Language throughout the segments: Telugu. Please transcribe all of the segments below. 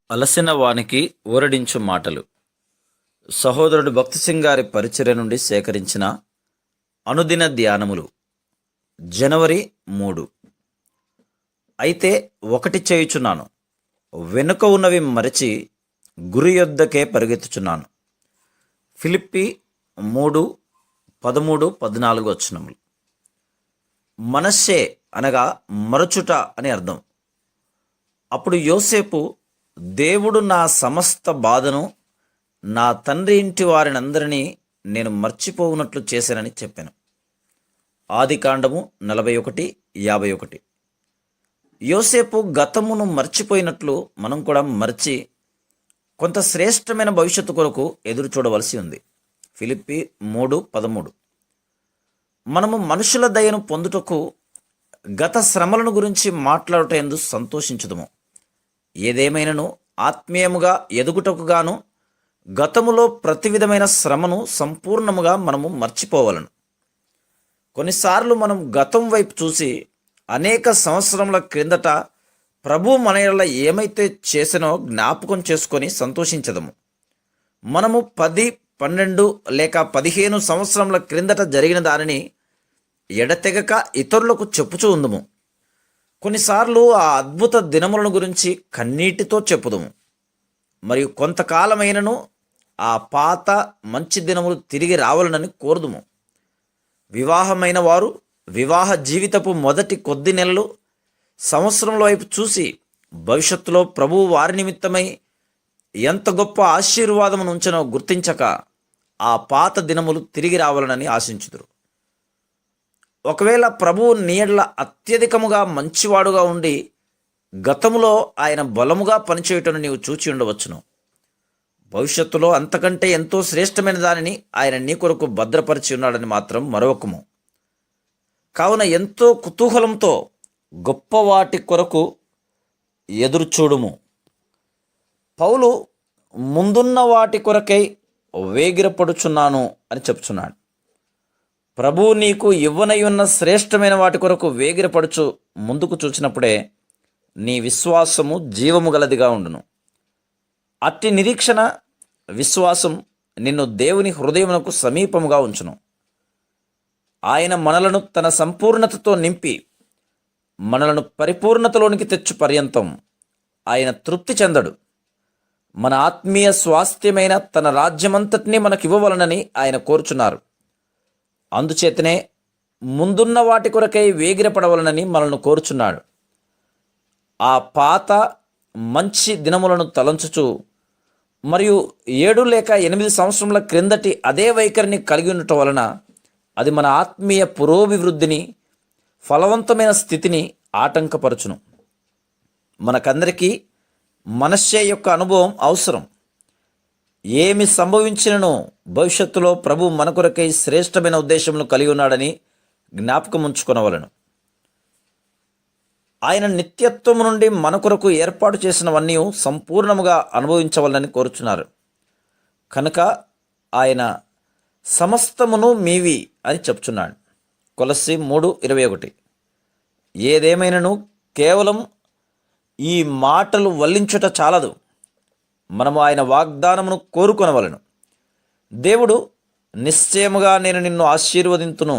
అలసిన వానికి ఊరడించు మాటలు. సహోదరుడు భక్తి సింగ్ గారి పరిచర్య నుండి సేకరించిన అనుదిన ధ్యానములు. జనవరి 3. అయితే ఒకటి చేయుచున్నాను, వెనుక ఉన్నవి మరచి గురి యొద్దకే పరిగెత్తుచున్నాను. ఫిలిప్పి 3:13-14 వచనములు. మనస్సే అనగా మరచుట అని అర్థం. అప్పుడు యోసేపు, దేవుడు నా సమస్త బాధను, నా తండ్రి ఇంటి వారినందరినీ నేను మర్చిపోవునట్లు చేశానని చెప్పాను. ఆదికాండము 41:51. యోసేపు గతమును మర్చిపోయినట్లు మనం కూడా మర్చి కొంత శ్రేష్టమైన భవిష్యత్తు కొరకు ఎదురు చూడవలసి ఉంది. ఫిలిప్పి 3:13. మనము మనుషుల దయను పొందుటకు గత శ్రమలను గురించి మాట్లాడుట ఎందు సంతోషించుదము. ఏదేమైనను ఆత్మీయముగా ఎదుగుటకు గాను గతములో ప్రతి విధమైన శ్రమను సంపూర్ణముగా మనము మర్చిపోవలను. కొన్నిసార్లు మనం గతం వైపు చూసి అనేక సంవత్సరముల క్రిందట ప్రభు మన యెడల ఏమైతే చేసినో జ్ఞాపకం చేసుకొని సంతోషించదము. మనము 10, 12 లేక 15 సంవత్సరముల క్రిందట జరిగిన దానిని ఎడతెగక ఇతరులకు చెప్పుచూ ఉందుము. కొన్నిసార్లు ఆ అద్భుత దినములను గురించి కన్నీటితో చెప్పుదుము. మరియు కొంతకాలమైనను ఆ పాత మంచి దినములు తిరిగి రావాలనని కోరుదుము. వివాహమైన వారు వివాహ జీవితపు మొదటి కొద్ది నెలలు, సంవత్సరంలో వైపు చూసి భవిష్యత్తులో ప్రభువు వారి నిమిత్తమై ఎంత గొప్ప ఆశీర్వాదమును ఉంచనో గుర్తించక ఆ పాత దినములు తిరిగి రావాలనని ఆశించుదురు. ఒకవేళ ప్రభువు నీ యెడల అత్యధికముగా మంచివాడుగా ఉండి గతములో ఆయన బలముగా పనిచేయుటను నీవు చూచి ఉండవచ్చును. భవిష్యత్తులో అంతకంటే ఎంతో శ్రేష్టమైన దానిని ఆయన నీ కొరకు భద్రపరిచి ఉన్నాడని మాత్రం మరొకము. కావున ఎంతో కుతూహలంతో గొప్ప వాటి కొరకు ఎదురుచూడుము. పౌలు ముందున్న వాటి కొరకై వేగిరపడుచున్నాను అని చెప్తున్నాడు. ప్రభువు నీకు ఇవ్వనై ఉన్న శ్రేష్టమైన వాటి కొరకు వేగిరపడుచు ముందుకు చూచినప్పుడే నీ విశ్వాసము జీవము గలదిగా ఉండును. అట్టి నిరీక్షణ విశ్వాసం నిన్ను దేవుని హృదయమునకు సమీపముగా ఉంచును. ఆయన మనలను తన సంపూర్ణతతో నింపి మనలను పరిపూర్ణతలోనికి తెచ్చు పర్యంతం ఆయన తృప్తి చెందడు. మన ఆత్మీయ స్వాస్థ్యమైన తన రాజ్యమంతటినీ మనకివ్వవలనని ఆయన కోరుచున్నారు. అందుచేతనే ముందున్న వాటి కొరకై వేగిరపడవలనని మనల్ని కోరుచున్నాడు. ఆ పాత మంచి దినములను తలంచుచు మరియు 7 లేక 8 సంవత్సరముల క్రిందటి అదే వైఖరిని కలిగి ఉండటం వలన అది మన ఆత్మీయ పురోభివృద్ధిని, ఫలవంతమైన స్థితిని ఆటంకపరచును. మనకందరికీ మనస్సే యొక్క అనుభవం అవసరం. ఏమి సంభవించినను భవిష్యత్తులో ప్రభు మన కొరకై శ్రేష్టమైన ఉద్దేశమును కలిగి ఉన్నాడని జ్ఞాపకం ఉంచుకొనవలను. ఆయన నిత్యత్వము నుండి మన కొరకు ఏర్పాటు చేసినవన్నీ సంపూర్ణముగా అనుభవించవాలని కోరుచున్నారు. కనుక ఆయన సమస్తమును మీవి అని చెప్తున్నాడు. కొలస్సీ 3:21. ఏదేమైనను కేవలం ఈ మాటలు వల్లించుట చాలదు, మనము ఆయన వాగ్దానమును కోరుకొనవలను. దేవుడు నిశ్చయముగా నేను నిన్ను ఆశీర్వదింతును,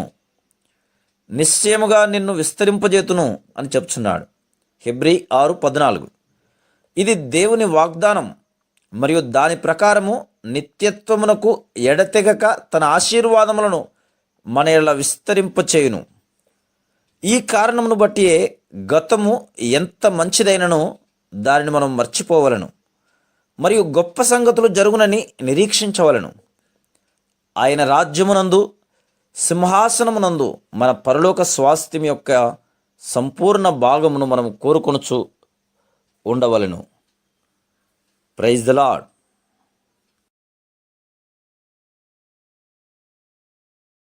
నిశ్చయముగా నిన్ను విస్తరింపజేతును అని చెప్తున్నాడు. హెబ్రీ 6:14. ఇది దేవుని వాగ్దానం మరియు దాని ప్రకారము నిత్యత్వమునకు ఎడతెగక తన ఆశీర్వాదములను మన యెడల విస్తరింపచేయును. ఈ కారణమును బట్టి గతము ఎంత మంచిదైనను దానిని మనం మర్చిపోవలను మరియు గొప్ప సంగతులు జరుగునని నిరీక్షించవలను. ఆయన రాజ్యమునందు సింహాసనమునందు మన పరలోక స్వాస్థ్యం యొక్క సంపూర్ణ భాగమును మనం కోరుకొనుచు ఉండవలను. Praise the lord.